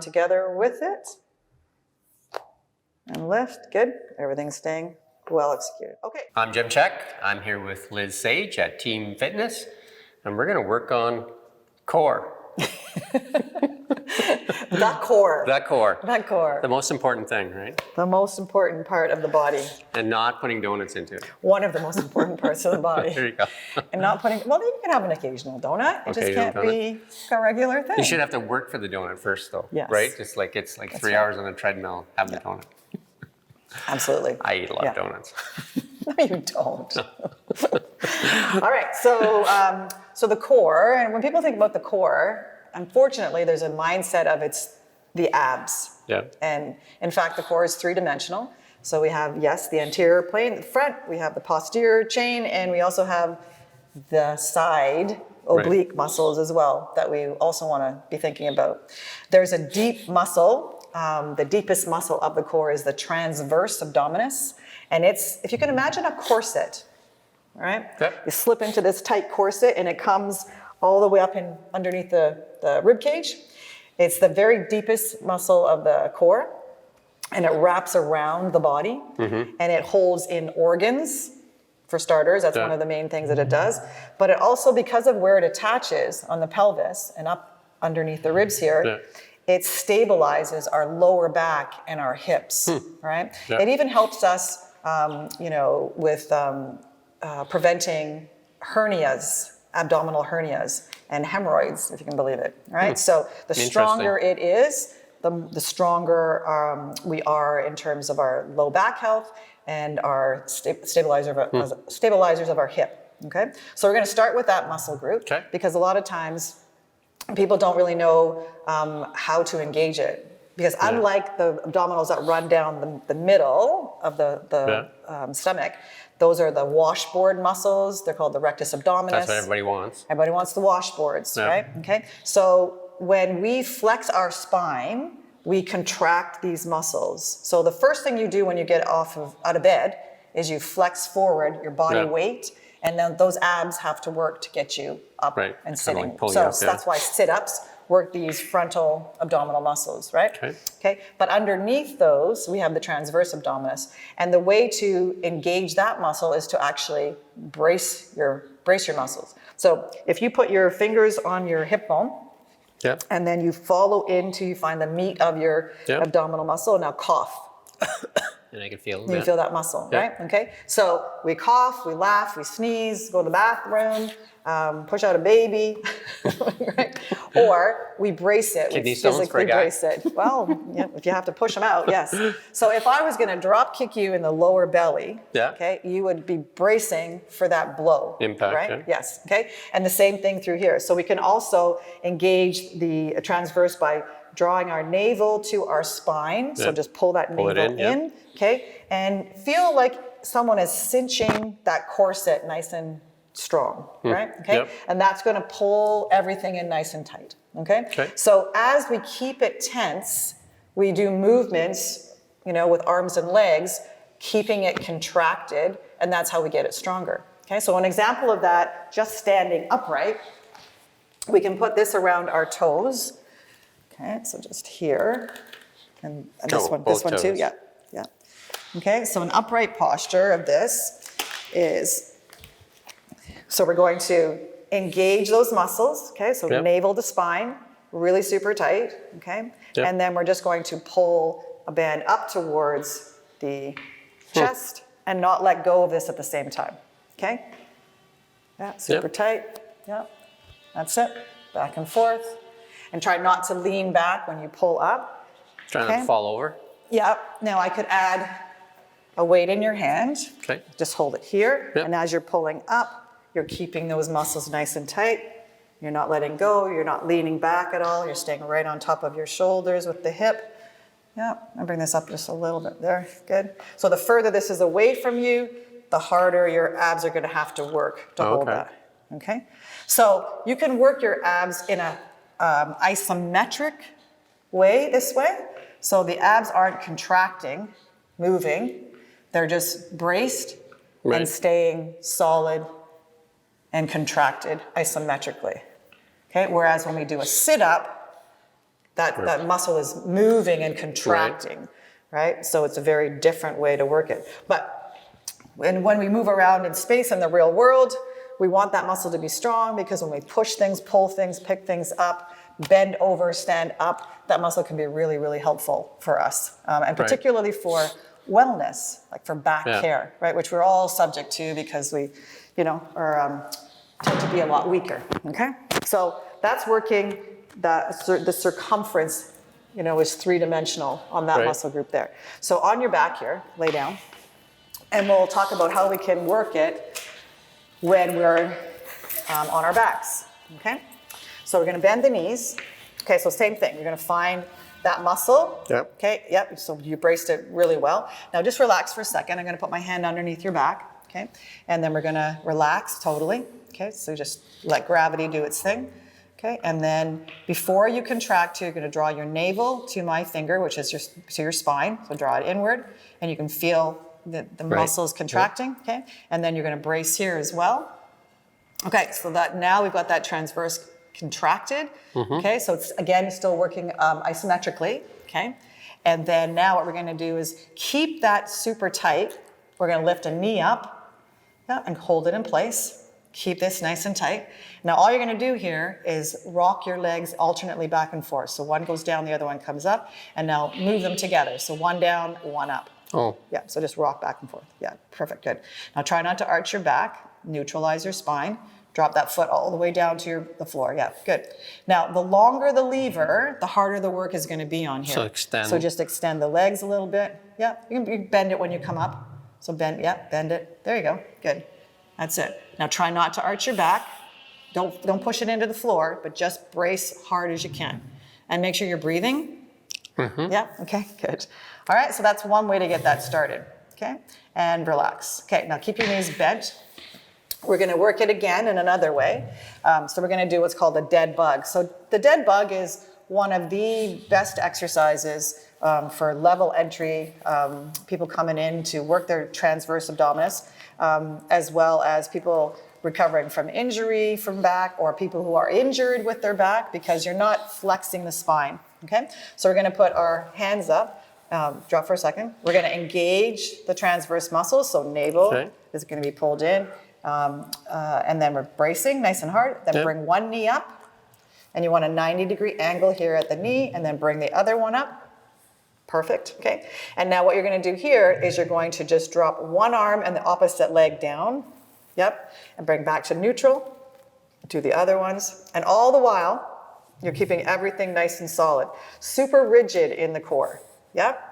Together with it. And lift, good. Everything's staying well executed. Okay. I'm Jim Czek. I'm here with Liz Sage at Team Fitness, and we're going to work on core. The core. The core. The core. The most important thing, right? The most important part of the body. And not putting donuts into it. One of the most important parts of the body. There you go. And not putting, well, you can have an occasional donut. It just can't be a regular thing. You should have to work for the donut first, though. Yes. Right? Just like it's like 3 hours on a treadmill having the donut. Absolutely. I eat a lot of donuts. No, you don't. All right. So the core, and when people think about the core, unfortunately, there's a mindset of it's the abs. Yeah. And in fact, the core is three-dimensional. So we have, yes, the anterior plane, the front, we have the posterior chain, and we also have the side oblique muscles as well that we also want to be thinking about. There's a deep muscle. The deepest muscle of the core is the transverse abdominis. And it's, if you can imagine a corset, all right? Yep. You slip into this tight corset and it comes all the way up in underneath the rib cage. It's the very deepest muscle of the core, and it wraps around the body, and it holds in organs, for starters. That's one of the main things that it does. But it also, because of where it attaches on the pelvis and up underneath the ribs here, it stabilizes our lower back and our hips, right? Yeah. It even helps us, with preventing hernias, abdominal hernias, and hemorrhoids, if you can believe it, right? So the stronger it is, the stronger we are in terms of our low back health and our stabilizers of our hip, okay? So we're gonna start with that muscle group, because a lot of times people don't really know how to engage it. Because unlike the abdominals that run down the middle of the stomach, those are the washboard muscles. They're called the rectus abdominis. That's what everybody wants. Everybody wants the washboards, right? Okay. So when we flex our spine, we contract these muscles. So the first thing you do when you get out of bed is you flex forward your body weight, and then those abs have to work to get you up and sitting. Like so that's why sit-ups work these frontal abdominal muscles, right? Okay. But underneath those, we have the transverse abdominis. And the way to engage that muscle is to actually brace your muscles. So if you put your fingers on your hip bone, and then you follow you find the meat of your abdominal muscle, now cough. And I can feel you feel that muscle, right? Okay. So we cough, we laugh, we sneeze, go to the bathroom, push out a baby, right? Or we brace it. Kidney stones for a guy. Brace it. Well, if you have to push them out, yes. So if I was going to drop kick you in the lower belly, okay, you would be bracing for that blow. Impact, right? Yes. Okay. And the same thing through here. So we can also engage the transverse by drawing our navel to our spine. So just pull that navel in, okay? And feel like someone is cinching that corset nice and strong, right? Okay? And that's gonna pull everything in nice and tight, okay? So as we keep it tense, we do movements, with arms and legs, keeping it contracted, and that's how we get it stronger, okay? So an example of that, just standing upright, we can put this around our toes. Okay, so just here, and this one too, yeah. Okay, so an upright posture of this is, so we're going to engage those muscles, okay, so navel to spine, really super tight, okay, and then we're just going to pull a band up towards the chest and not let go of this at the same time, okay? Yeah, super tight, that's it, back and forth. And try not to lean back when you pull up. Try not to fall over. Now I could add a weight in your hand. Okay. Just hold it here. And as you're pulling up, you're keeping those muscles nice and tight. You're not letting go. You're not leaning back at all. You're staying right on top of your shoulders with the hip. And bring this up just a little bit there. Good. So the further this is away from you, the harder your abs are going to have to work to hold that. Okay. So you can work your abs in a isometric way this way. So the abs aren't contracting, moving. They're just braced and staying solid and contracted isometrically. Okay, whereas when we do a sit-up, That muscle is moving and contracting, right? So it's a very different way to work it. But when we move around in space in the real world, we want that muscle to be strong because when we push things, pull things, pick things up, bend over, stand up, that muscle can be really, really helpful for us. And particularly for wellness, like for back care, right? Which we're all subject to because we, are tend to be a lot weaker, okay? So that's working, the circumference, is three-dimensional on that muscle group there. So on your back here, lay down, and we'll talk about how we can work it when we're on our backs, okay? So we're gonna bend the knees. Okay, so same thing, you're gonna find that muscle. Yep. Okay, yep, so you braced it really well. Now just relax for a second. I'm gonna put my hand underneath your back, okay? And then we're gonna relax totally, okay? So just let gravity do its thing, okay? And then before you contract, you're gonna draw your navel to my finger, which is to your spine. So draw it inward, and you can feel the muscles contracting, okay? And then you're gonna brace here as well. Okay, so that now we've got that transverse contracted, okay? So it's, again, still working isometrically, okay? And then now what we're gonna do is keep that super tight. We're gonna lift a knee up, and hold it in place. Keep this nice and tight. Now all you're gonna do here is rock your legs alternately back and forth. So one goes down, the other one comes up, and now move them together. So one down, one up. Oh. Yeah, so just rock back and forth. Yeah, perfect, good. Now try not to arch your back, neutralize your spine. Drop that foot all the way down to the floor. Yeah, good. Now, the longer the lever, the harder the work is going to be on here. So extend. So just extend the legs a little bit. Yeah, you can bend it when you come up. So bend it. There you go. Good. That's it. Now try not to arch your back. Don't push it into the floor, but just brace hard as you can. And make sure you're breathing. Yeah, okay, good. All right, so that's one way to get that started. Okay, and relax. Okay, now keep your knees bent. We're going to work it again in another way. So we're going to do what's called a dead bug. So the dead bug is one of the best exercises for level entry, people coming in to work their transverse abdominis, as well as people recovering from injury from back, or people who are injured with their back because you're not flexing the spine, okay? So we're going to put our hands up, drop for a second. We're going to engage the transverse muscles, so navel is going to be pulled in. And then we're bracing nice and hard. Then bring one knee up, and you want a 90-degree angle here at the knee, and then bring the other one up. Perfect, okay? And now what you're gonna do here is you're going to just drop one arm and the opposite leg down, and bring back to neutral, do the other ones, and all the while, you're keeping everything nice and solid. Super rigid in the core, Yep.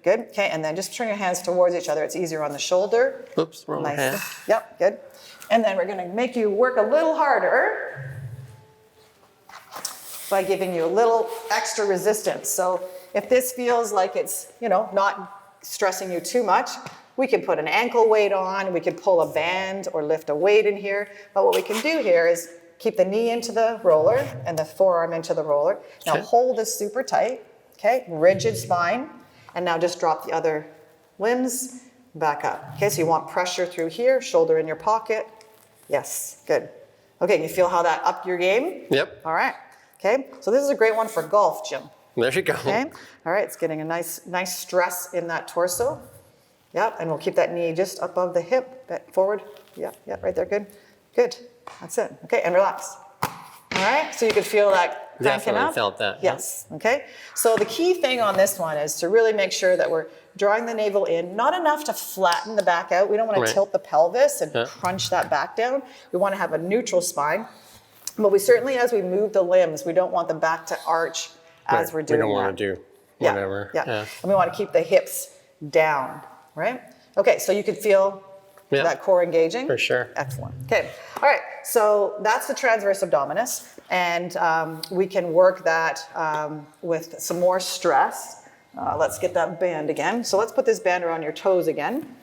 Good, okay, and then just turn your hands towards each other. It's easier on the shoulder. Oops, wrong hand. Yep, good. And then we're gonna make you work a little harder by giving you a little extra resistance. So if this feels like it's, not stressing you too much, we can put an ankle weight on, we can pull a band or lift a weight in here. But what we can do here is keep the knee into the roller and the forearm into the roller. Now hold this super tight, okay? Rigid spine. And now just drop the other limbs back up. Okay, so you want pressure through here, shoulder in your pocket. Yes, good. Okay, you feel how that upped your game? Yep. All right, okay. So this is a great one for golf, Jim. There you go. Okay, all right, it's getting a nice stress in that torso. Yep, and we'll keep that knee just above the hip, back forward. Yeah, right there, good. Good, that's it. Okay, and relax. All right, so you can feel that cranking Definitely up. felt that. Yes, okay. So the key thing on this one is to really make sure that we're drawing the navel in, not enough to flatten the back out. We don't want to tilt the pelvis and crunch that back down. We want to have a neutral spine. But we certainly, as we move the limbs, we don't want the back to arch as we're doing that. We don't want to do whatever. Yeah. And we want to keep the hips down, right? Okay, so you can feel that core engaging? For sure. Excellent. Okay. All right. So that's the transverse abdominis. And we can work that with some more stress. Let's get that band again. So let's put this band around your toes again.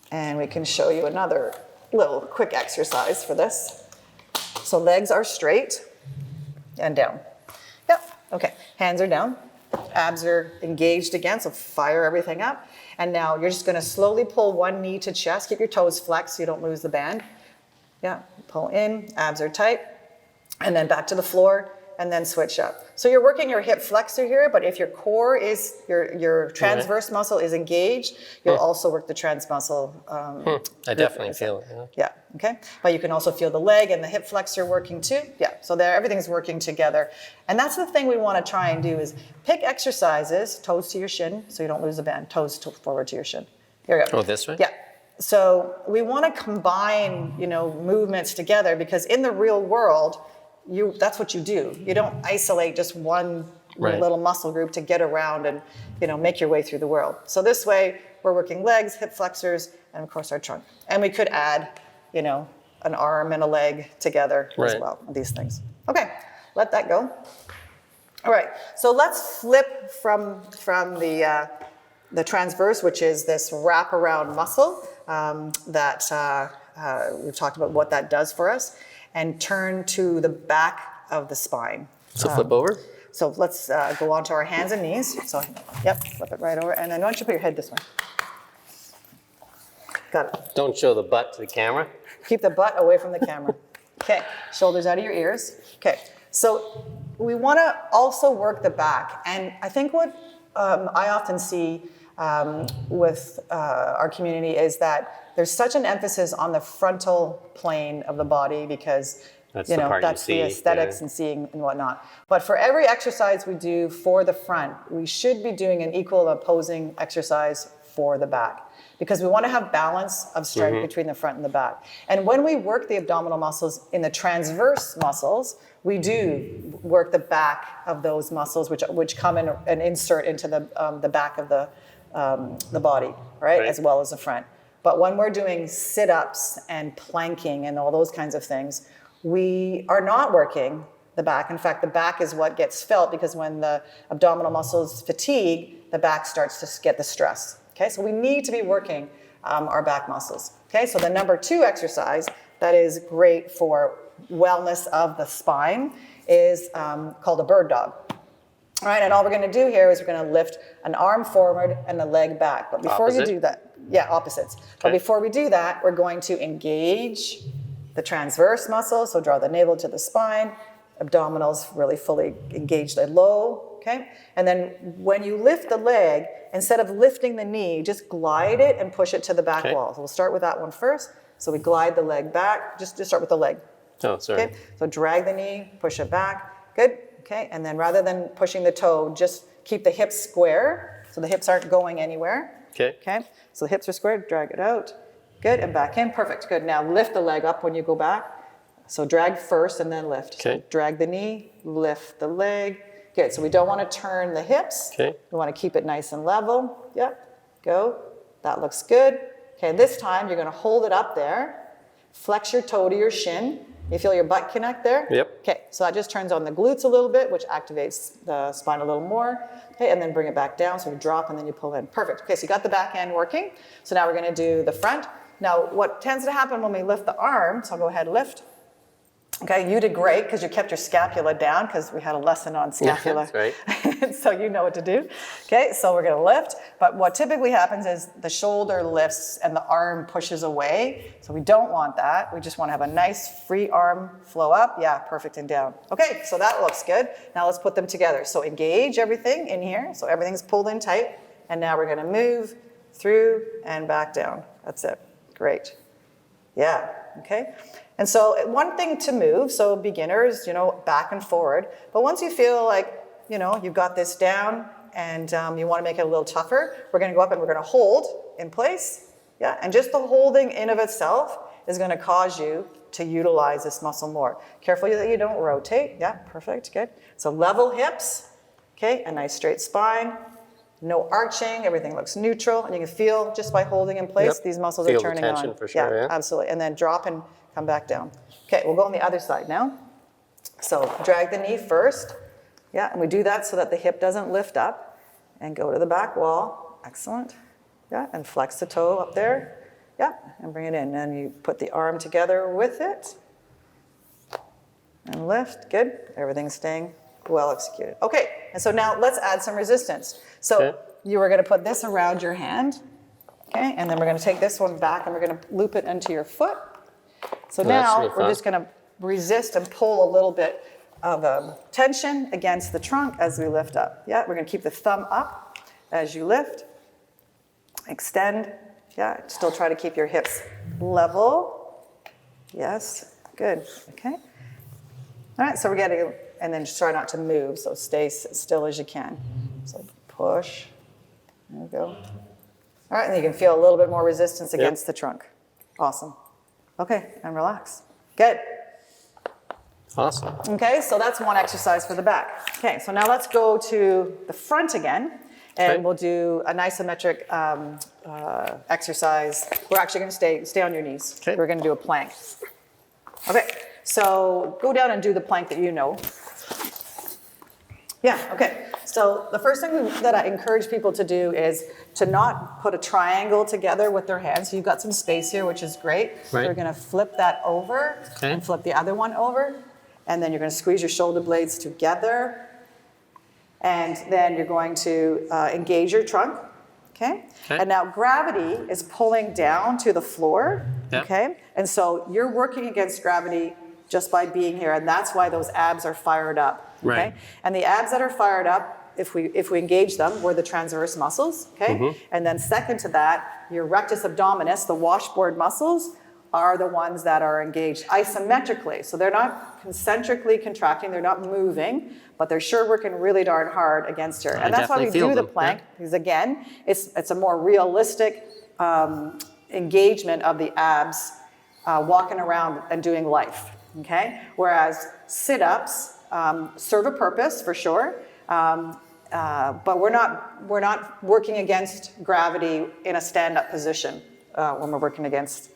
And we can show you another little quick exercise for this. So legs are straight and down. Yep. Okay. Hands are down. Abs are engaged again, so fire everything up. And now you're just going to slowly pull one knee to chest. Keep your toes flexed so you don't lose the band. Yeah, pull in, abs are tight. And then back to the floor and then switch up. So you're working your hip flexor here, but if your core is, your transverse muscle is engaged, you'll also work the trans muscle. I definitely feel it. Yeah, okay. But you can also feel the leg and the hip flexor working too. Yeah, so there, everything's working together. And that's the thing we want to try and do is pick exercises, toes to your shin, so you don't lose a bend, toes forward to your shin. Here we go. Oh, this way? Yeah. So we want to combine, movements together because in the real world, that's what you do. You don't isolate just one little muscle group to get around and, make your way through the world. So this way, we're working legs, hip flexors, and of course our trunk. And we could add, an arm and a leg together as well, these things. Okay, let that go. All right, so let's flip from the transverse, which is this wraparound muscle that we've talked about what that does for us, and turn to the back of the spine. So flip over? So let's go onto our hands and knees. So, yep, flip it right over. And then why don't you put your head this way? Got it. Don't show the butt to the camera. Keep the butt away from the camera. Okay, shoulders out of your ears. Okay, so we want to also work the back. And I think what I often see with our community is that there's such an emphasis on the frontal plane of the body because that's the aesthetics and seeing and whatnot. But for every exercise we do for the front, we should be doing an equal opposing exercise for the back because we want to have balance of strength between the front and the back. And when we work the abdominal muscles in the transverse muscles, we do work the back of those muscles which come in and insert into the back of the body, right? As well as the front. But when we're doing sit-ups and planking and all those kinds of things, we are not working the back. In fact, the back is what gets felt because when the abdominal muscles fatigue, the back starts to get the stress. Okay, so we need to be working our back muscles. Okay, so the number 2 exercise that is great for wellness of the spine is called a bird dog. All right, and all we're going to do here is we're going to lift an arm forward and a leg back. But before you do that, opposites. Okay. But before we do that, we're going to engage the transverse muscle. So draw the navel to the spine, abdominals really fully engage the low. Okay, and then when you lift the leg, instead of lifting the knee, just glide it and push it to the back wall. So we'll start with that one first. So we glide the leg back. Just start with the leg. Oh, sorry. Okay, so drag the knee, push it back. Good. Okay, and then rather than pushing the toe, just keep the hips square so the hips aren't going anywhere. Okay. Okay, so the hips are squared, drag it out. Good, and back in, perfect, good. Now lift the leg up when you go back. So drag first and then lift. Okay. So drag the knee, lift the leg. Good, so we don't want to turn the hips. Okay. We want to keep it nice and level. Yep, go. That looks good. Okay, this time you're going to hold it up there. Flex your toe to your shin. You feel your butt connect there? Yep. Okay, so that just turns on the glutes a little bit, which activates the spine a little more. Okay, and then bring it back down, so you drop and then you pull in. Perfect. Okay, so you got the back end working. So now we're going to do the front. Now, what tends to happen when we lift the arm, so I'll go ahead and lift. Okay, you did great because you kept your scapula down because we had a lesson on scapula. That's right. So you know what to do. Okay, so we're going to lift. But what typically happens is the shoulder lifts and the arm pushes away. So we don't want that. We just want to have a nice free arm flow up. Yeah, perfect, and down. Okay, so that looks good. Now let's put them together. So engage everything in here. So everything's pulled in tight. And now we're going to move through and back down. That's it. Great. Yeah, okay. And so one thing to move, so beginners, back and forward. But once you feel like, you've got this down and you want to make it a little tougher, we're going to go up and we're going to hold in place. Yeah, and just the holding in of itself is going to cause you to utilize this muscle more. Careful that you don't rotate. Yeah, perfect, good. So level hips, okay, a nice straight spine. No arching, everything looks neutral, and you can feel just by holding in place, these muscles are turning on. Feel the tension for sure, yeah. Absolutely, and then drop and come back down. Okay, we'll go on the other side now. So drag the knee first, yeah, and we do that so that the hip doesn't lift up, and go to the back wall, excellent, yeah, and flex the toe up there, yeah, and bring it in, and you put the arm together with it, and lift, good, everything's staying well executed. Okay, and so now let's add some resistance. So you were going to put this around your hand, okay, and then we're going to take this one back and we're going to loop it into your foot. So now we're just going to resist and pull a little bit tension against the trunk as we lift up. Yeah, we're going to keep the thumb up as you lift. Extend. Yeah, still try to keep your hips level. Yes, good. Okay. All right, so we're getting, and then just try not to move, so stay still as you can. So push. There we go. All right, and you can feel a little bit more resistance against the trunk. Awesome. Okay, and relax. Good. Awesome. Okay, so that's one exercise for the back. Okay, so now let's go to the front again, and we'll do an isometric exercise. We're actually going to stay on your knees. Okay. We're going to do a plank. Okay, so go down and do the plank that you know. Yeah, okay. So the first thing that I encourage people to do is to not put a triangle together with their hands. So you've got some space here, which is great. Right. You're going to flip that over and flip the other one over. And then you're going to squeeze your shoulder blades together. And then you're going to engage your trunk. Okay? And now gravity is pulling down to the floor. Okay? And so you're working against gravity just by being here. And that's why those abs are fired up. Okay? And the abs that are fired up, if we engage them, were the transverse muscles. Okay? And then second to that, your rectus abdominis, the washboard muscles, are the ones that are engaged isometrically. So they're not concentrically contracting, they're not moving, but they're sure working really darn hard against her. And that's why we do the plank, because again, it's a more realistic engagement of the abs walking around and doing life. Okay? Whereas sit-ups serve a purpose for sure, but we're not working against gravity in a stand-up position when we're working against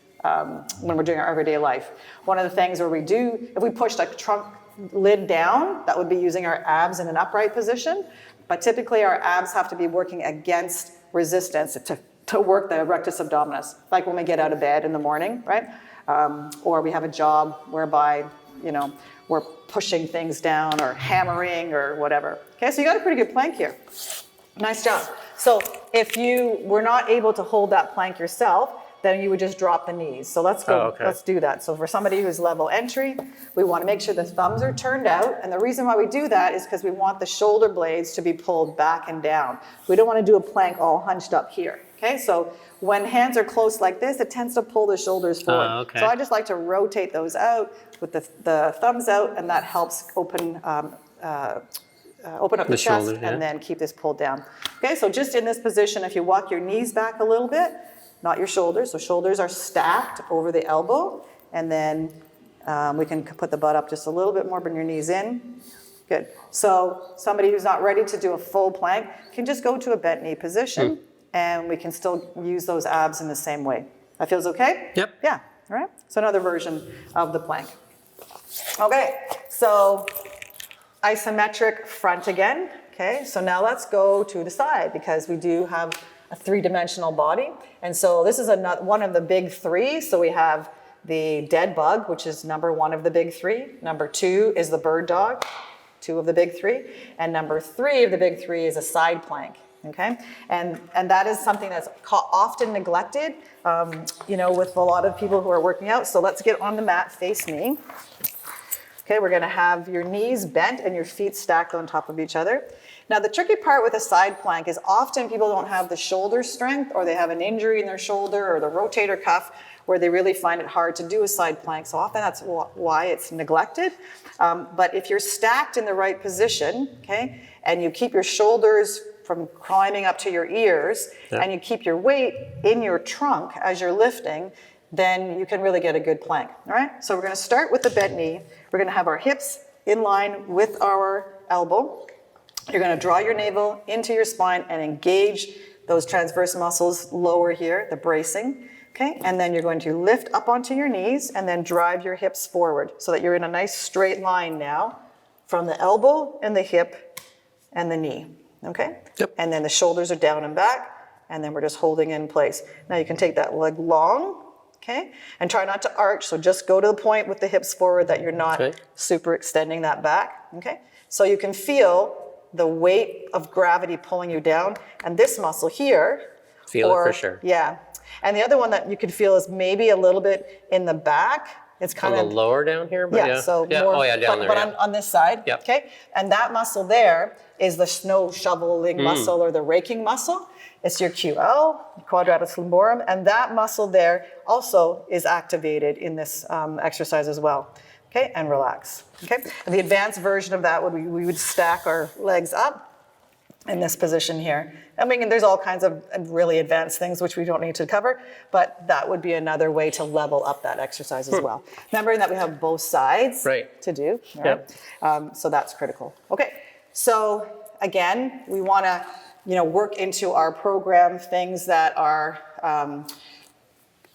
when we're doing our everyday life. One of the things where we do, if we pushed a trunk lid down, that would be using our abs in an upright position, but typically our abs have to be working against resistance to work the rectus abdominis, like when we get out of bed in the morning, right? Or we have a job whereby, you know, we're pushing things down or hammering or whatever. Okay, so you got a pretty good plank here. Nice job. So if you were not able to hold that plank yourself, then you would just drop the knees. So let's go, let's do that. So for somebody who's level entry, we want to make sure the thumbs are turned out. And the reason why we do that is because we want the shoulder blades to be pulled back and down. We don't want to do a plank all hunched up here. Okay, so when hands are close like this, it tends to pull the shoulders forward. So I just like to rotate those out with the thumbs out, and that helps open up the chest and then keep this pulled down. Okay, so just in this position, if you walk your knees back a little bit, not your shoulders, so shoulders are stacked over the elbow, and then we can put the butt up just a little bit more, bring your knees in. Good. So somebody who's not ready to do a full plank can just go to a bent knee position, and we can still use those abs in the same way. That feels okay? Yep. Yeah, all right. So another version of the plank. Okay, so isometric front again. Okay, so now let's go to the side, because we do have a three-dimensional body. And so this is one of the big three. So we have the dead bug, which is number one of the big three. Number two is the bird dog, two of the big three. And number three of the big three is a side plank. Okay, and that is something that's often neglected, you know, with a lot of people who are working out. So let's get on the mat, face me. Okay, we're gonna have your knees bent and your feet stacked on top of each other. Now the tricky part with a side plank is often people don't have the shoulder strength, or they have an injury in their shoulder or the rotator cuff where they really find it hard to do a side plank. So often that's why it's neglected. But if you're stacked in the right position, okay, and you keep your shoulders from climbing up to your ears, and you keep your weight in your trunk as you're lifting, then you can really get a good plank, all right? So we're gonna start with the bent knee. We're gonna have our hips in line with our elbow. You're gonna draw your navel into your spine and engage those transverse muscles lower here, the bracing, okay? And then you're going to lift up onto your knees and then drive your hips forward so that you're in a nice straight line now from the elbow and the hip and the knee, okay? And then the shoulders are down and back, and then we're just holding in place. Now you can take that leg long, okay? And try not to arch, so just go to the point with the hips forward that you're not super extending that back, okay? So you can feel the weight of gravity pulling you down, and this muscle here. Feel it for sure. Yeah. And the other one that you could feel is maybe a little bit in the back, It's kind of of lower down here, but yeah. So more, oh yeah, down there. But Yeah. on this side, Yep. okay. And that muscle there is the snow shoveling muscle or the raking muscle. It's your QL, quadratus lumborum, and that muscle there also is activated in this exercise as well. Okay, and relax. Okay, and the advanced version of that would we would stack our legs up in this position here. I mean, there's all kinds of really advanced things which we don't need to cover, but that would be another way to level up that exercise as well. Remembering that we have both sides to do. Right? Yep. So that's critical. Okay, so again, we want to work into our program things that are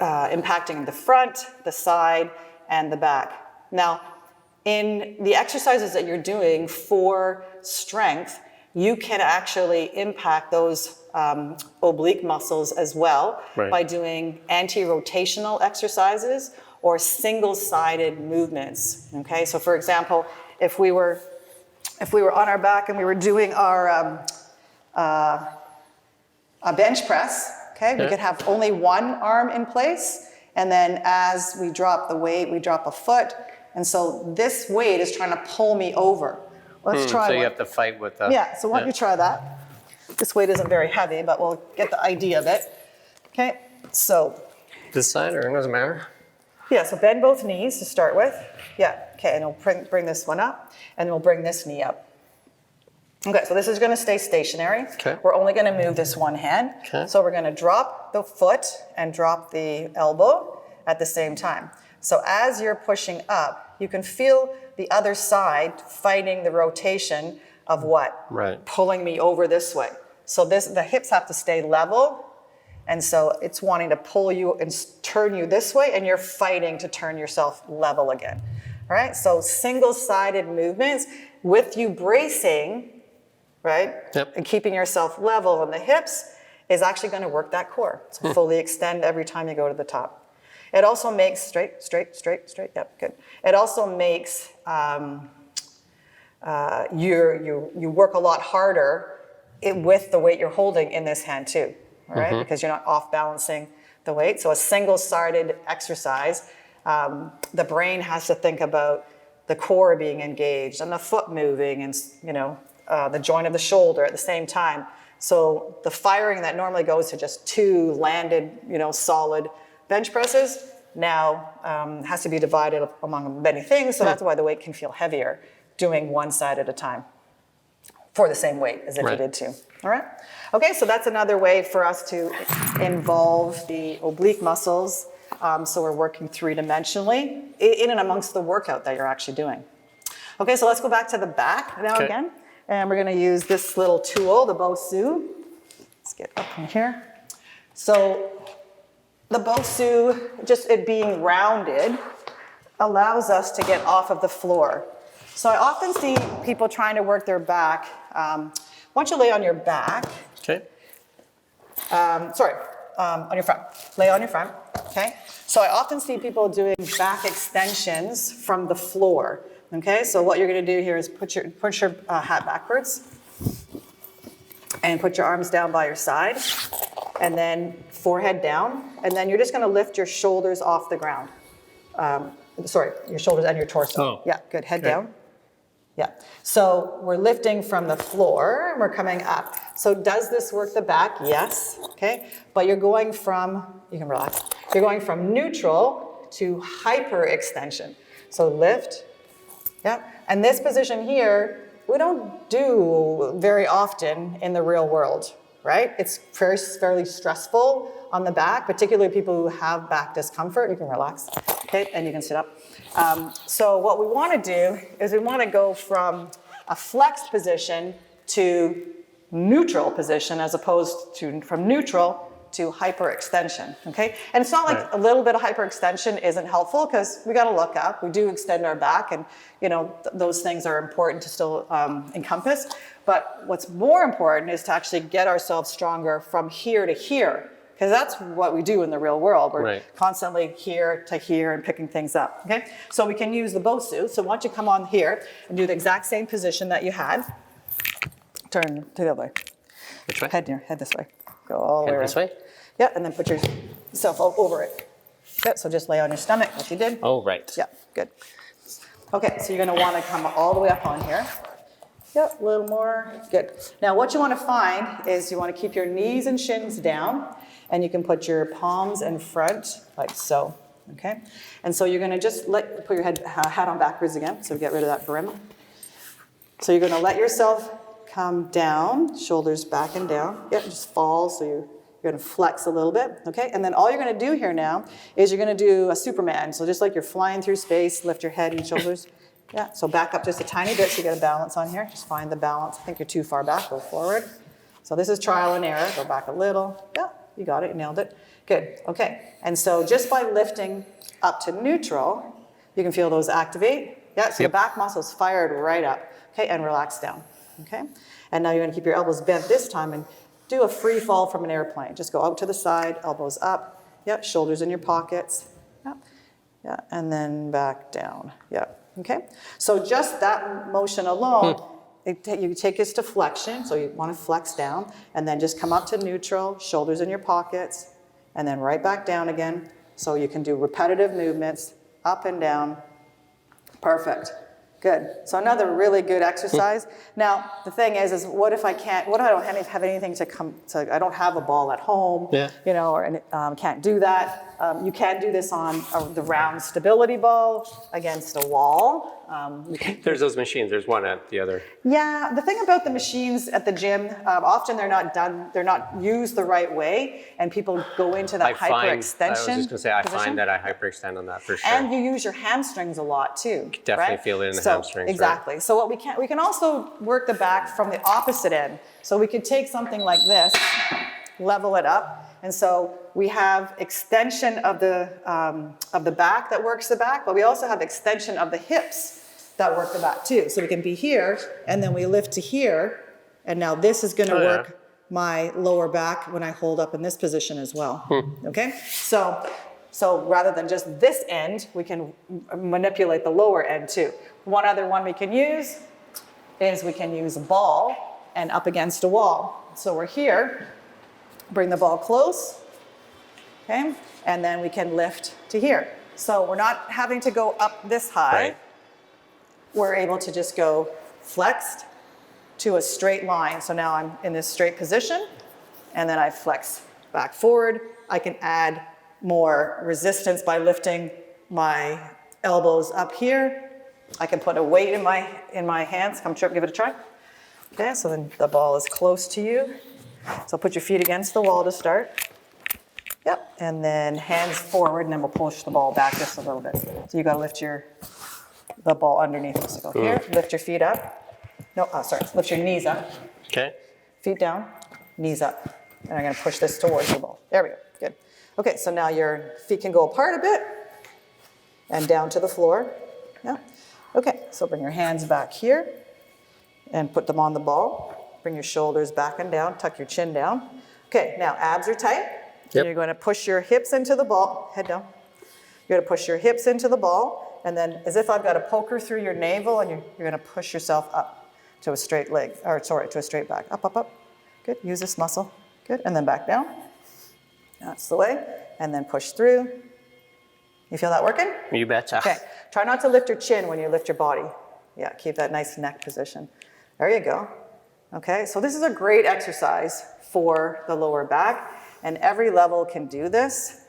impacting the front, the side, and the back. Now, in the exercises that you're doing for strength, you can actually impact those oblique muscles as well by doing anti-rotational exercises or single-sided movements. Okay, so for example, if we were on our back and we were doing our a bench press, okay, we could have only one arm in place, and then as we drop the weight, we drop a foot, and so this weight is trying to pull me over. Let's try so one. you have to fight with the... Yeah, so why don't you try that? This weight isn't very heavy, but we'll get the idea of it. Okay, so. This side, or it doesn't matter? Yeah, so bend both knees to start with. Yeah, okay, and we'll bring this one up, and we'll bring this knee up. Okay, so this is going to stay stationary. Okay. We're only going to move this one hand. Okay. So we're going to drop the foot and drop the elbow at the same time. So as you're pushing up, you can feel the other side fighting the rotation of what? Right. Pulling me over this way. So the hips have to stay level, and so it's wanting to pull you and turn you this way, and you're fighting to turn yourself level again. All right, so single-sided movements with you bracing, right? Yep. And keeping yourself level in the hips is actually going to work that core. So fully extend every time you go to the top. It also makes straight. Yep, good. It also makes you work a lot harder with the weight you're holding in this hand too. All right, because you're not off balancing the weight. So a single-sided exercise, the brain has to think about the core being engaged and the foot moving, and the joint of the shoulder at the same time. So the firing that normally goes to just two landed, solid bench presses now has to be divided among many things. So that's why the weight can feel heavier doing one side at a time for the same weight as if you did two. All right. Okay, so that's another way for us to involve the oblique muscles. So we're working three-dimensionally in and amongst the workout that you're actually doing. Okay, so let's go back to the back now again. And we're going to use this little tool, the Bosu. Let's get up in here. So the Bosu, just it being rounded, allows us to get off of the floor. So I often see people trying to work their back. Why don't you lay on your back? Okay. On your front. Lay on your front, okay? So I often see people doing back extensions from the floor, okay? So what you're gonna do here is put your hat backwards and put your arms down by your side, and then forehead down, and then you're just gonna lift your shoulders off the ground. Your shoulders and your torso. Oh. Yeah, good, head down. Yeah, so we're lifting from the floor and we're coming up. So does this work the back? Yes, okay. But you're going from, you can relax, you're going from neutral to hyperextension. So lift, yeah. And this position here, we don't do very often in the real world, right? It's fairly stressful on the back, particularly people who have back discomfort. You can relax, okay, and you can sit up. So what we want to do is we want to go from a flexed position to neutral position as opposed to from neutral to hyperextension, okay? And it's not like a little bit of hyperextension isn't helpful, because we got to look up. We do extend our back, and those things are important to still encompass. But what's more important is to actually get ourselves stronger from here to here, because that's what we do in the real world. We're constantly here to here and picking things up, okay? So we can use the Bosu. So why don't you come on here and do the exact same position that you had. Turn to the other way. Which way? Head this way. Go all the way around. This way? Yeah, and then put yourself over it. Good, so just lay on your stomach, like you did. Oh, right. Yeah, good. Okay, so you're gonna wanna come all the way up on here. Yep, a little more, good. Now what you wanna find is you wanna keep your knees and shins down, and you can put your palms in front, like so, okay? And so you're gonna just put your hat on backwards again, so get rid of that brim. So you're gonna let yourself come down, shoulders back and down. Yep, just fall, so you're gonna flex a little bit, okay? And then all you're gonna do here now is you're gonna do a Superman. So just like you're flying through space, lift your head and shoulders. Yeah, so back up just a tiny bit so you get a balance on here. Just find the balance. I think you're too far back, go forward. So this is trial and error, go back a little. Yeah, you got it, you nailed it. Good, okay. And so just by lifting up to neutral, you can feel those activate. Yeah, so the back muscles fired right up, okay, and relax down, okay? And now you're gonna keep your elbows bent this time and do a free fall from an airplane. Just go out to the side, elbows up. Yep, shoulders in your pockets. Yep, yeah, and then back down. Yep, okay? So just that motion alone, you take this to flexion, so you wanna flex down, and then just come up to neutral, shoulders in your pockets, and then right back down again. So you can do repetitive movements, up and down. Perfect. Good. So another really good exercise. Now, the thing is what if I don't have anything I don't have a ball at home, you know, or can't do that. You can do this on the round stability ball against a wall. There's those machines. There's one at the other. Yeah, the thing about the machines at the gym, often they're not used the right way, and people go into that hyperextension. I was just gonna say, I find that I hyperextend on that for sure. And you use your hamstrings a lot too. Definitely feel it in the hamstrings. Exactly. Right? So what we can also work the back from the opposite end. So we could take something like this, level it up, and so we have extension of the back that works the back, but we also have extension of the hips that work the back too. So we can be here, and then we lift to here, and now this is gonna work my lower back when I hold up in this position as well, okay? So rather than just this end, we can manipulate the lower end too. One other one we can use is we can use a ball and up against a wall. So we're here, bring the ball close, okay? And then we can lift to here. So we're not having to go up this high. Right. We're able to just go flexed to a straight line. So now I'm in this straight position, and then I flex back forward. I can add more resistance by lifting my elbows up here. I can put a weight in my hands. Come give it a try. Okay, so then the ball is close to you. So put your feet against the wall to start. Yep, and then hands forward, and then we'll push the ball back just a little bit. So you gotta lift the ball underneath. So go here, lift your feet up. No, lift your knees up. Okay. Feet down, knees up. And I'm gonna push this towards the ball. There we go, good. Okay, so now your feet can go apart a bit and down to the floor. Yeah. Okay, so bring your hands back here and put them on the ball. Bring your shoulders back and down, tuck your chin down. Okay, now abs are tight. Yep. You're gonna push your hips into the ball, head down. You're gonna push your hips into the ball, and then as if I've got a poker through your navel, and you're gonna push yourself up to a straight leg, to a straight back. Up, up, up. Good, use this muscle. Good, and then back down. That's the way, and then push through. You feel that working? You betcha. Okay, try not to lift your chin when you lift your body. Yeah, keep that nice neck position. There you go. Okay, so this is a great exercise for the lower back, and every level can do this.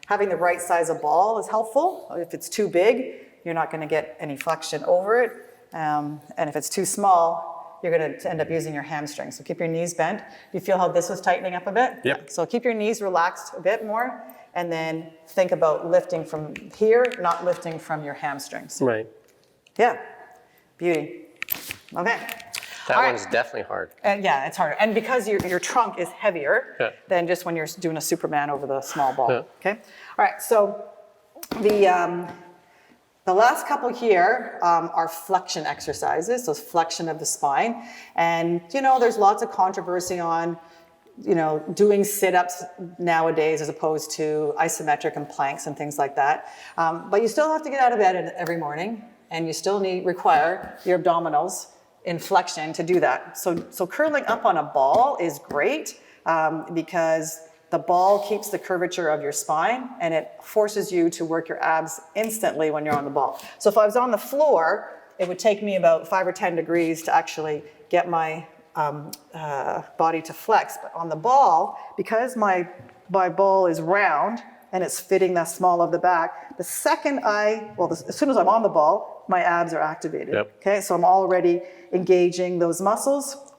Having the right size of ball is helpful. If it's too big, you're not gonna get any flexion over it. And if it's too small, you're gonna end up using your hamstrings. So keep your knees bent. You feel how this was tightening up a bit? Yep. So keep your knees relaxed a bit more, and then think about lifting from here, not lifting from your hamstrings. Right. Yeah, beauty. Okay. That one's definitely hard. And yeah, it's harder. And because your trunk is heavier than just when you're doing a Superman over the small ball. Yeah. Okay. All right. So the last couple here are flexion exercises. So it's flexion of the spine. And there's lots of controversy on doing sit-ups nowadays as opposed to isometric and planks and things like that. But you still have to get out of bed every morning, and you still require your abdominals in flexion to do that. So curling up on a ball is great because the ball keeps the curvature of your spine, and it forces you to work your abs instantly when you're on the ball. So if I was on the floor, it would take me about 5 or 10 degrees to actually get my body to flex. But on the ball, because my ball is round and it's fitting the small of the back, the second as soon as I'm on the ball, my abs are activated. Yep. Okay, so I'm already engaging those muscles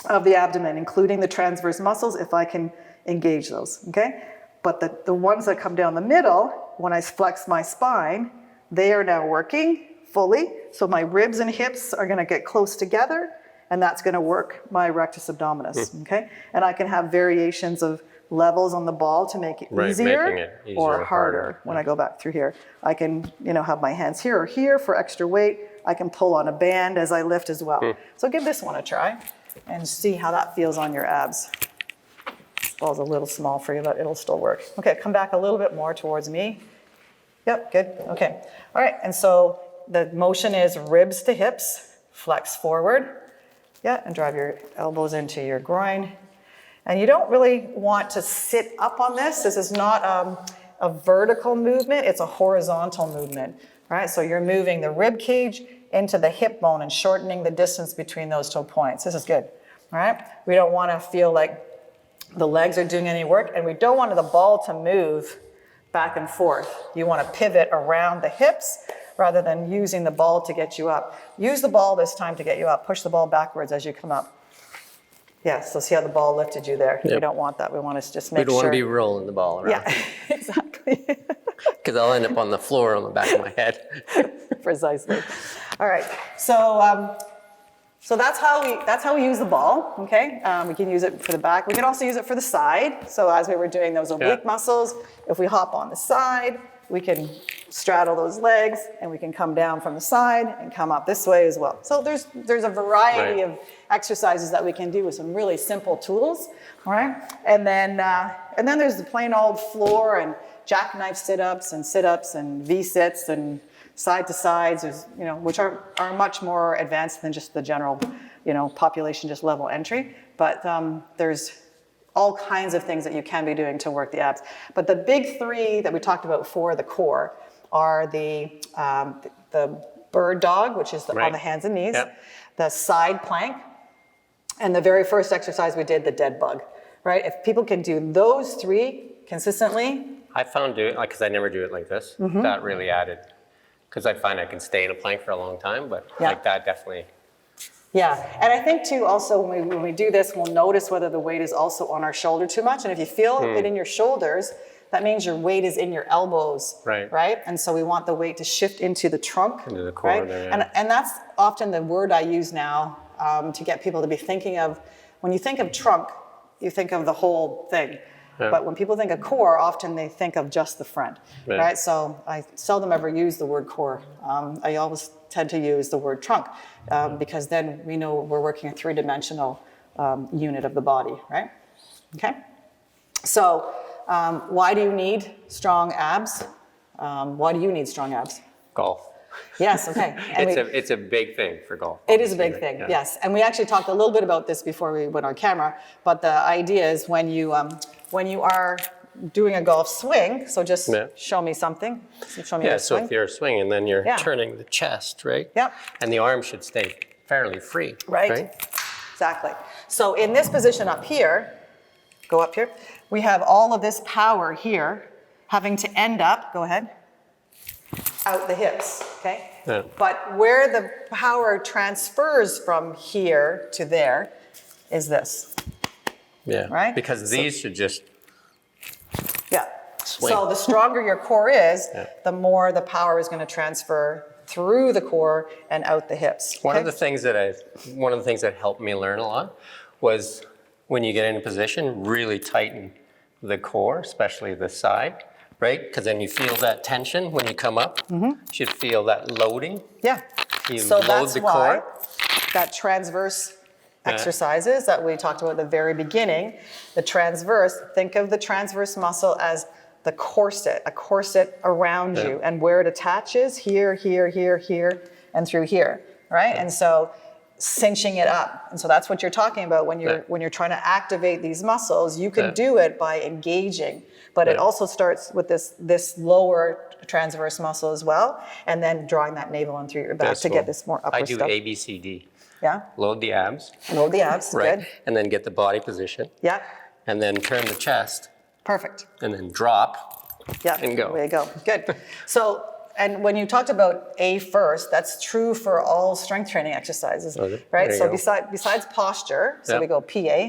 of the abdomen, including the transverse muscles, if I can engage those, okay? But the ones that come down the middle, when I flex my spine, they are now working fully. So my ribs and hips are gonna get close together, and that's gonna work my rectus abdominis, okay? And I can have variations of levels on the ball to make it easier or harder when I go back through here. I can, have my hands here or here for extra weight. I can pull on a band as I lift as well. So give this one a try and see how that feels on your abs. This ball's a little small for you, but it'll still work. Okay, come back a little bit more towards me. Yep, good, okay. All right, and so the motion is ribs to hips, flex forward. Yeah, and drive your elbows into your groin. And you don't really want to sit up on this. This is not a vertical movement, it's a horizontal movement, right? So you're moving the rib cage into the hip bone and shortening the distance between those 2 points. This is good, all right? We don't want to feel like the legs are doing any work, and we don't want the ball to move back and forth. You want to pivot around the hips rather than using the ball to get you up. Use the ball this time to get you up. Push the ball backwards as you come up. Yeah, so see how the ball lifted you there. Yep. We don't want that. We want to just make sure. We don't want to be rolling the ball around. Yeah, exactly. Because I'll end up on the floor on the back of my head. Precisely. All right, so that's how we use the ball, okay? We can use it for the back. We can also use it for the side. So as we were doing those oblique muscles, if we hop on the side, we can straddle those legs and we can come down from the side and come up this way as well. So there's a variety of exercises that we can do with some really simple tools, all right? And then there's the plain old floor and jackknife sit-ups and V-sits and side to sides, which are much more advanced than just the general, population just level entry. But there's all kinds of things that you can be doing to work the abs. But the big three that we talked about for the core are the bird dog, which is on the hands and knees, the side plank, and the very first exercise we did, the dead bug, right? If people can do those three consistently. I found because I never do it like this, that really added, because I find I can stay in a plank for a long time, but like that definitely. Yeah, and I think too also when we do this, we'll notice whether the weight is also on our shoulder too much. And if you feel it in your shoulders, that means your weight is in your elbows, right? And so we want the weight to shift into the trunk, into the core, right? There, and that's often the word I use now to get people to be thinking of, when you think of trunk, you think of the whole thing. Yeah. But when people think of core, often they think of just the front, right? So I seldom ever use the word core. I always tend to use the word trunk because then we know we're working a three-dimensional unit of the body, right? Okay. So why do you need strong abs? Why do you need strong abs? Golf. Yes, okay. And it's a big thing for golf. It is a big thing, yes. And we actually talked a little bit about this before we went on camera, but the idea is when you are doing a golf swing, so just show me something. Show me a so swing. if you're swinging, then you're turning the chest, right? Yep. And the arm should stay fairly free. Right. Exactly. So in this position up here, go up here, we have all of this power here having to end up, go ahead, out the hips, okay? Yeah. But where the power transfers from here to there is this. Yeah. Right? Because these should just swing. So the stronger your core is, the more the power is going to transfer through the core and out the hips. Okay? One of the things that helped me learn a lot was when you get in a position, really tighten the core, especially the side, right? Because then you feel that tension when you come up. You should feel that loading. Yeah. You so load that's the why core. That transverse exercises that we talked about at the very beginning, the transverse, think of the transverse muscle as the corset, a corset around you, and where it attaches, here, here, here, here, and through here, right? And so cinching it up. And so that's what you're talking about when you're trying to activate these muscles. You can do it by engaging, but it also starts with this lower transverse muscle as well, and then drawing that navel in through your back to get this more upper stuff. I do ABCD. Yeah. Load the abs. Load the abs. Right. Good. And then get the body position. Yeah. And then turn the chest. Perfect. And then drop. Yeah. And go. There you go. Good. So, and when you talked about A first, that's true for all strength training exercises, right? So besides posture, so we go PA.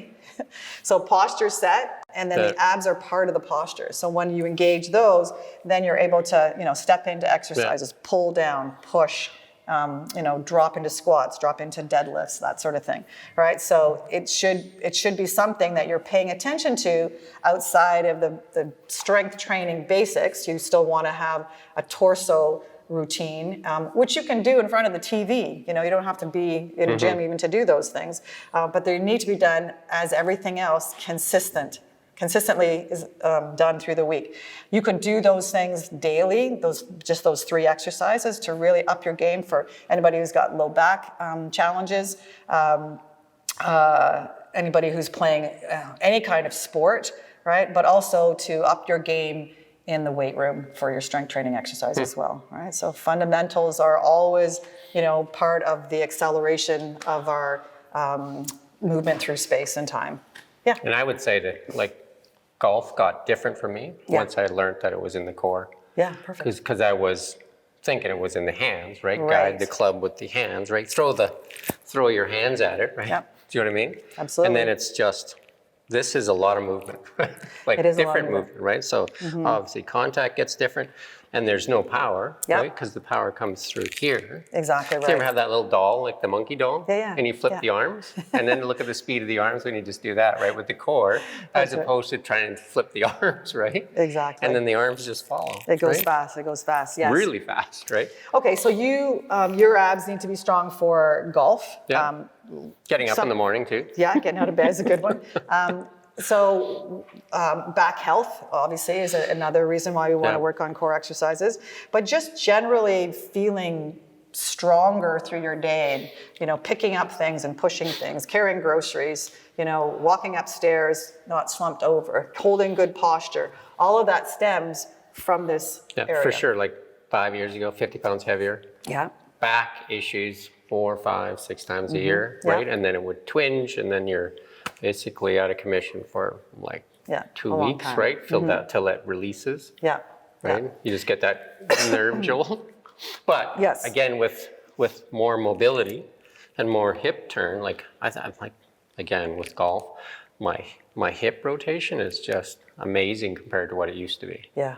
So posture set, and then the abs are part of the posture. So when you engage those, then you're able to, step into exercises, pull down, push, drop into squats, drop into deadlifts, that sort of thing, right? So it should be something that you're paying attention to outside of the strength training basics. You still want to have a torso routine, which you can do in front of the TV. You don't have to be in a gym even to do those things, but they need to be done as everything else consistently is done through the week. You can do those things daily, those 3 exercises to really up your game for anybody who's got low back challenges, anybody who's playing any kind of sport, right? But also to up your game in the weight room for your strength training exercise as well, right? So fundamentals are always, part of the acceleration of our movement through space and time. Yeah. And I would say that golf got different for me once I learned that it was in the core. Yeah, perfect. Because I was thinking it was in the hands, right? Guide the club with the hands, right? Throw your hands at it, right? Yep. Do you know what I mean? Absolutely. And then it's just, this is a lot of movement, it is different movement, right? So obviously contact gets different, and there's no power, right? Because the power comes through here. Exactly right. Do you ever have that little doll, like the monkey doll? Yeah. And you flip the arms, and then look at the speed of the arms when you just do that, right? With the core, as opposed to trying to flip the arms, right? Exactly. And then the arms just follow. It goes fast, yes. Really fast, right? Okay, so your abs need to be strong for golf. Yeah. Getting up in the morning too. Yeah, getting out of bed is a good one. So back health, obviously, is another reason why we want to work on core exercises. But just generally feeling stronger through your day, picking up things and pushing things, carrying groceries, walking upstairs, not slumped over, holding good posture. All of that stems from this area. For sure. 5 years ago, 50 pounds heavier. Yeah. Back issues 4, 5, 6 times a year, right? And then it would twinge, and then you're basically out of commission for 2 weeks, right? Till it releases. Yeah. Right? Yeah. You just get that nerve jolt. But again, with more mobility and more hip turn, again with golf, my hip rotation is just amazing compared to what it used to be. Yeah.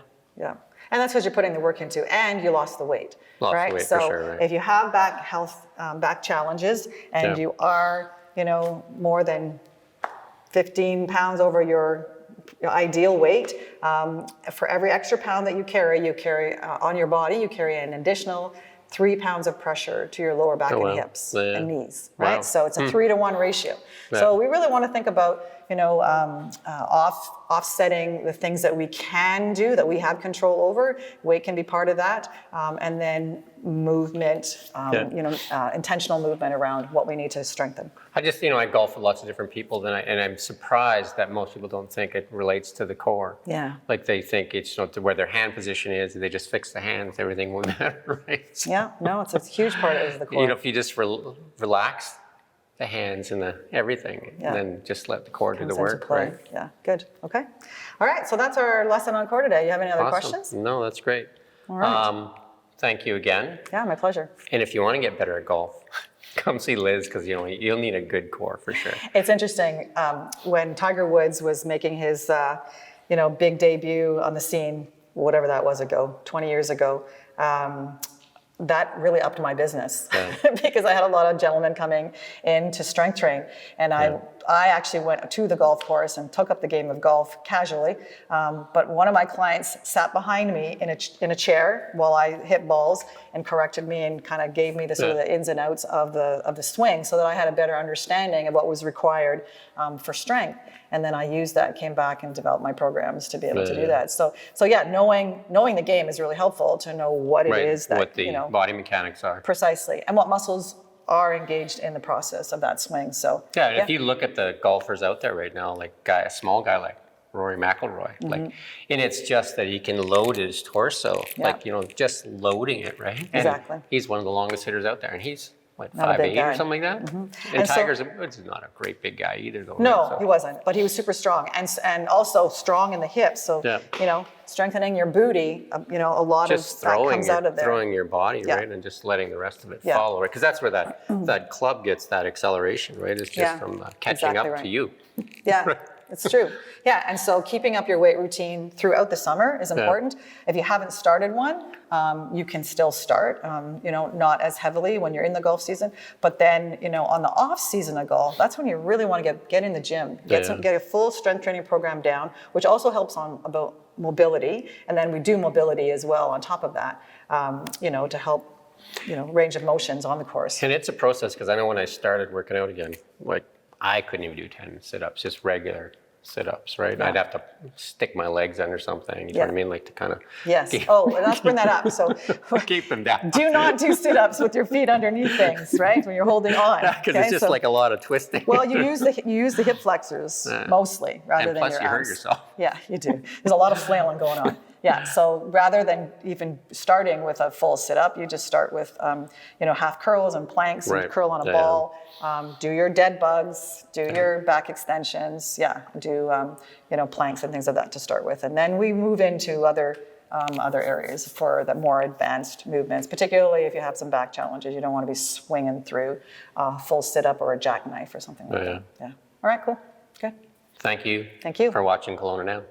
And that's because you're putting the work into, and you lost the weight, right? The weight, so for sure, right? If you have back health, back challenges, and you are, more than 15 pounds over your ideal weight, for every extra pound that you carry on your body, you carry an additional 3 pounds of pressure to your lower back and hips and knees, right? Wow. So it's a 3-to-1 ratio. So we really want to think about, offsetting the things that we can do, that we have control over. Weight can be part of that, and then movement, intentional movement around what we need to strengthen. I just, I golf with lots of different people, and I'm surprised that most people don't think it relates to the core. Yeah. They think it's where their hand position is, they just fix the hands, everything will matter, right? Yeah, no, it's a huge part of the core. If you just relax the hands and everything, and then just let the core do the work, right? Yeah, good. Okay. All right, so that's our lesson on core today. You have any other questions? No, that's great. All right. Thank you again. Yeah, my pleasure. And if you want to get better at golf, come see Liz, because you'll need a good core for sure. It's interesting, when Tiger Woods was making his big debut on the scene, whatever that was 20 years ago, that really upped my business because I had a lot of gentlemen coming in to strength train, and I actually went to the golf course and took up the game of golf casually. But one of my clients sat behind me in a chair while I hit balls and corrected me and kind of gave me the sort of the ins and outs of the swing, so that I had a better understanding of what was required for strength. And then I used that, came back and developed my programs to be able to do that. So yeah, knowing the game is really helpful to know what it is that what the body mechanics are. Precisely, and what muscles are engaged in the process of that swing. So yeah, if you look at the golfers out there right now, like a small guy like Rory McIlroy, like, and it's just that he can load his torso, like, you know, just loading it, right? And Exactly. he's one of the longest hitters out there, and he's what, Not a big 5'8" guy. or something like that. And Tiger's not a great big guy either, though. no, right? So, he wasn't, but he was super strong and also strong in the hips. So, you know, strengthening your booty, you know, a lot just of that comes out of there. throwing your body, Yeah. right, and just letting the rest of it follow, right? Because that's where that club gets that acceleration, right? It's just from catching exactly up right. to you. Yeah, it's true. Yeah, and so keeping up your weight routine throughout the summer is important. If you haven't started one, you can still start, you know, not as heavily when you're in the golf season, but then, you know, on the off season of golf, that's when you really want to get in the gym, get a full strength training program down, which also helps on about mobility. And then we do mobility as well on top of that, you know, to help, you know, range of motions on the course. And it's a process, because I know when I started working out again, like, I couldn't even do 10 sit-ups, just regular sit-ups, right? Yeah. I'd have to stick my legs under something, you know what I mean? Like, to kind of Yes. Oh, let's bring that up. So keep them down. do not do sit-ups with your feet underneath things, right? When you're holding on. Because it's just like a lot of twisting. Well, you use the hip flexors mostly rather and than plus your you arms. hurt yourself. Yeah, you do. There's a lot of flailing going on. Yeah, so rather than even starting with a full sit-up, you just start with, you know, half curls and planks and curl on a ball. Do your dead bugs, do your back extensions, do, you know, planks and things like that to start with. And then we move into other areas for the more advanced movements, particularly if you have some back challenges. You don't want to be swinging through a full sit-up or a jackknife or something like that. Yeah. All right, cool. Good. Thank you. Thank you. For watching Kelowna Now.